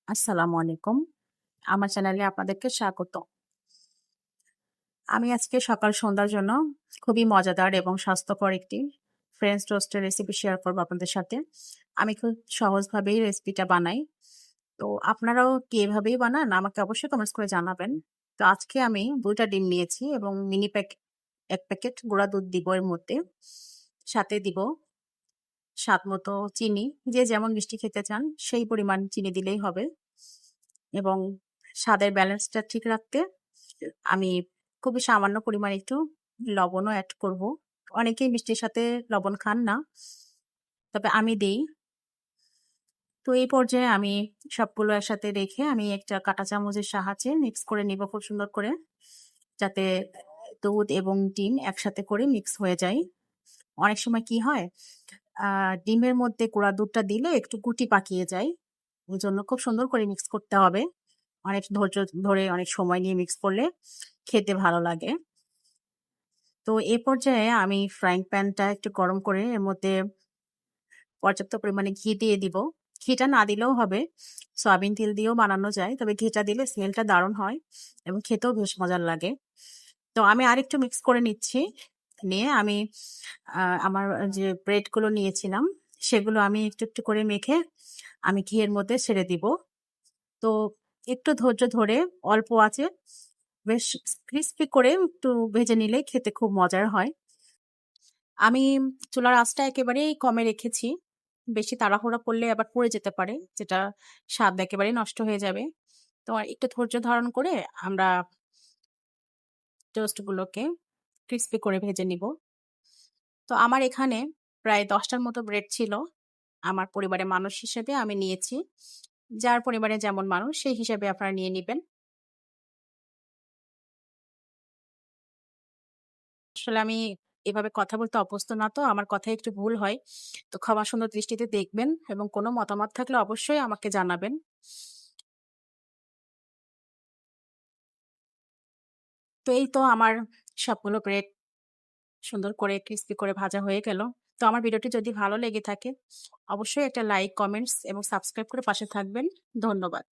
আসসালামু আলাইকুম। আমার চ্যানেলে আপনাদেরকে স্বাগত। আমি আজকে সকাল সন্ধ্যার জন্য খুবই মজাদার এবং স্বাস্থ্যকর একটি ফ্রেঞ্চ টোস্টের রেসিপি শেয়ার করব আপনাদের সাথে। আমি খুব সহজভাবেই রেসিপিটা বানাই। তো আপনারাও কি এভাবেই বানান? আমাকে অবশ্যই কমেন্টস করে জানাবেন। তো আজকে আমি ২ টা ডিম নিয়েছি এবং মিনি ১ প্যাকেট গুঁড়া দুধ দিব এর মধ্যে। সাথে দিব স্বাদমতো চিনি। যে যেমন মিষ্টি খেতে চান সেই পরিমাণ চিনি দিলেই হবে। এবং স্বাদের ব্যালেন্সটা ঠিক রাখতে আমি খুবই সামান্য পরিমাণে একটু লবণও এড করব। অনেকেই মিষ্টির সাথে লবণ খান না। তবে আমি দেই। তো এই পর্যায়ে আমি সবগুলো একসাথে রেখে আমি একটা কাঁটা চামচের সাহায্যে মিক্স করে নিব খুব সুন্দর করে। যাতে দুধ এবং ডিম একসাথে করে মিক্স হয়ে যায়। অনেক সময় কি হয়? আ ডিমের মধ্যে গুঁড়া দুধটা দিলে একটু গুটি পাকিয়ে যায়। এজন্য খুব সুন্দর করে মিক্স করতে হবে। অনেক ধৈর্য ধরে অনেক সময় নিয়ে মিক্স করলে খেতে ভালো লাগে। তো এ পর্যায়ে আমি ফ্রাইং প্যানটা একটু গরম করে এর মধ্যে পর্যাপ্ত পরিমাণে ঘি দিয়ে দিব। ঘিটা না দিলেও হবে। সয়াবিন তেল দিয়েও বানানো যায়। তবে ঘিটা দিলে স্মেলটা দারুণ হয় এবং খেতেও বেশ মজার লাগে। তো আমি আরেকটু মিক্স করে নিচ্ছি। নিয়ে আমি আমার যে ব্রেডগুলো নিয়েছিলাম সেগুলো আমি একটু করে মেখে আমি ঘিয়ের মধ্যে ছেড়ে দিব। তো একটু ধৈর্য ধরে অল্প আঁচে বেশ ক্রিস্পি করে একটু ভেজে নিলে খেতে খুব মজার হয়। আমি চুলার আঁচটা একেবারেই কমে রেখেছি। বেশি তাড়াহুড়া করলে আবার পুড়ে যেতে পারে, যেটা স্বাদ একেবারেই নষ্ট হয়ে যাবে। তো একটু ধৈর্য ধারণ করে আমরা টোস্ট গুলোকে ক্রিস্পি করে ভেজে নিব। তো আমার এখানে প্রায় ১০ টার মতো ব্রেড ছিল। আমার পরিবারের মানুষ হিসেবে আমি নিয়েছি। যার পরিবারে যেমন মানুষ সেই হিসাবে আপনারা নিয়ে নিবেন। আসলে আমি এভাবে কথা বলতে অভ্যস্ত না তো আমার কথায় একটু ভুল হয়। তো ক্ষমা সুন্দর দৃষ্টিতে দেখবেন এবং কোনো মতামত থাকলে অবশ্যই আমাকে জানাবেন। তো এই তো আমার সবগুলো ব্রেড সুন্দর করে ক্রিস্পি করে ভাজা হয়ে গেল। তো আমার ভিডিওটি যদি ভালো লেগে থাকে অবশ্যই একটা লাইক, কমেন্টস এবং সাবস্ক্রাইব করে পাশে থাকবেন। ধন্যবাদ।